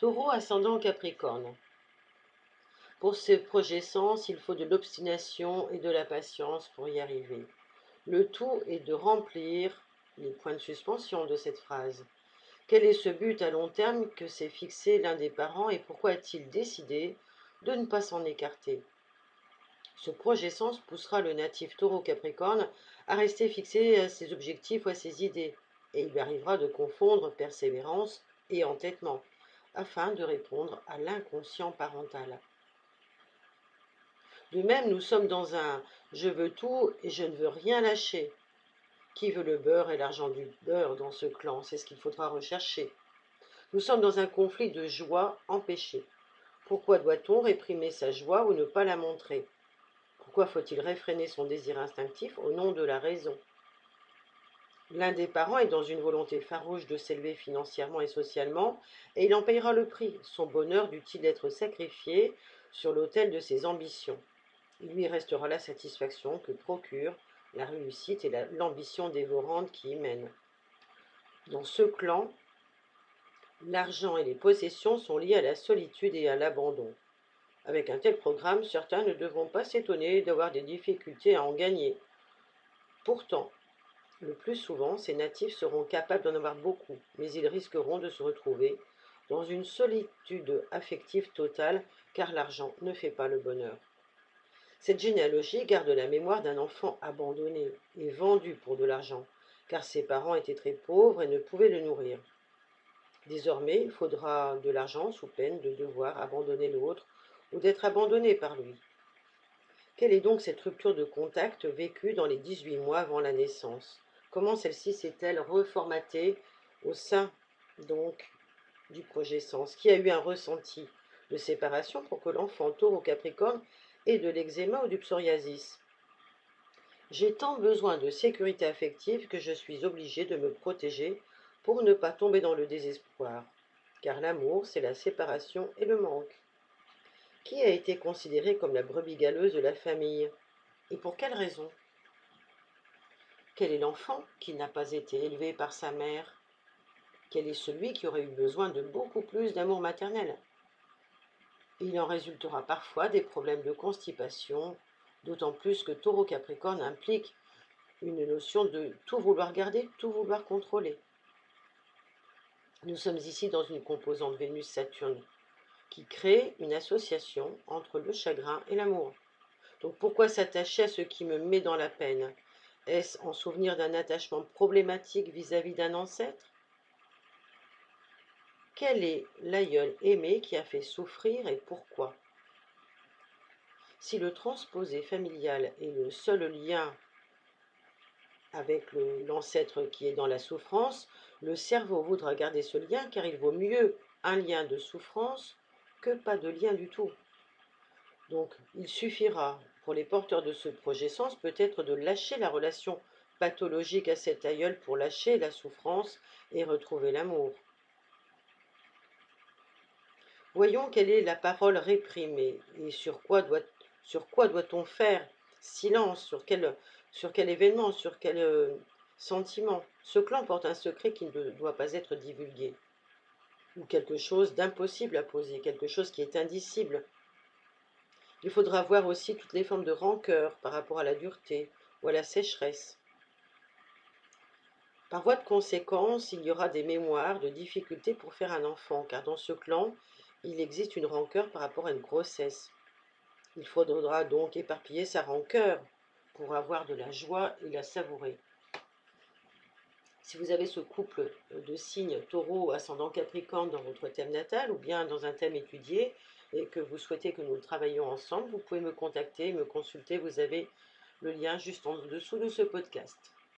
Taureau ascendant Capricorne. Pour ce projet sens, il faut de l'obstination et de la patience pour y arriver. Le tout est de remplir les points de suspension de cette phrase. Quel est ce but à long terme que s'est fixé l'un des parents et pourquoi a-t-il décidé de ne pas s'en écarter? Ce projet sens poussera le natif Taureau-Capricorne à rester fixé à ses objectifs ou à ses idées, et il lui arrivera de confondre persévérance et entêtement, afin de répondre à l'inconscient parental. De même, nous sommes dans un « je veux tout et je ne veux rien lâcher ». Qui veut le beurre et l'argent du beurre dans ce clan? C'est ce qu'il faudra rechercher. Nous sommes dans un conflit de joie empêchée. Pourquoi doit-on réprimer sa joie ou ne pas la montrer? Pourquoi faut-il réfréner son désir instinctif au nom de la raison? L'un des parents est dans une volonté farouche de s'élever financièrement et socialement, et il en payera le prix. Son bonheur dut-il être sacrifié sur l'autel de ses ambitions? Il lui restera la satisfaction que procure la réussite et l'ambition dévorante qui y mène. Dans ce clan, l'argent et les possessions sont liés à la solitude et à l'abandon. Avec un tel programme, certains ne devront pas s'étonner d'avoir des difficultés à en gagner. Pourtant, le plus souvent, ces natifs seront capables d'en avoir beaucoup, mais ils risqueront de se retrouver dans une solitude affective totale, car l'argent ne fait pas le bonheur. Cette généalogie garde la mémoire d'un enfant abandonné et vendu pour de l'argent, car ses parents étaient très pauvres et ne pouvaient le nourrir. Désormais, il faudra de l'argent sous peine de devoir abandonner l'autre ou d'être abandonné par lui. Quelle est donc cette rupture de contact vécue dans les 18 mois avant la naissance? Comment celle-ci s'est-elle reformatée au sein donc du projet sens? Qui a eu un ressenti de séparation pour que l'enfant Taureau-Capricorne ait de l'eczéma ou du psoriasis? J'ai tant besoin de sécurité affective que je suis obligée de me protéger pour ne pas tomber dans le désespoir, car l'amour, c'est la séparation et le manque. Qui a été considérée comme la brebis galeuse de la famille? Et pour quelle raison? Quel est l'enfant qui n'a pas été élevé par sa mère? Quel est celui qui aurait eu besoin de beaucoup plus d'amour maternel? Il en résultera parfois des problèmes de constipation, d'autant plus que Taureau-Capricorne implique une notion de tout vouloir garder, tout vouloir contrôler. Nous sommes ici dans une composante Vénus-Saturne qui crée une association entre le chagrin et l'amour. Donc pourquoi s'attacher à ce qui me met dans la peine? Est-ce en souvenir d'un attachement problématique vis-à-vis d'un ancêtre? Quel est l'aïeul aimé qui a fait souffrir et pourquoi? Si le transposé familial est le seul lien avec l'ancêtre qui est dans la souffrance, le cerveau voudra garder ce lien car il vaut mieux un lien de souffrance que pas de lien du tout. Donc il suffira pour les porteurs de ce projet sens peut-être de lâcher la relation pathologique à cet aïeul pour lâcher la souffrance et retrouver l'amour. Voyons quelle est la parole réprimée et sur quoi doit-on faire silence, sur quel événement, sur quel sentiment. Ce clan porte un secret qui ne doit pas être divulgué, ou quelque chose d'impossible à poser, quelque chose qui est indicible. Il faudra voir aussi toutes les formes de rancœur par rapport à la dureté ou à la sécheresse. Par voie de conséquence, il y aura des mémoires de difficultés pour faire un enfant, car dans ce clan, il existe une rancœur par rapport à une grossesse. Il faudra donc éparpiller sa rancœur pour avoir de la joie et la savourer. Si vous avez ce couple de signes Taureau, ascendant Capricorne dans votre thème natal ou bien dans un thème étudié et que vous souhaitez que nous le travaillions ensemble, vous pouvez me contacter, me consulter. Vous avez le lien juste en dessous de ce podcast.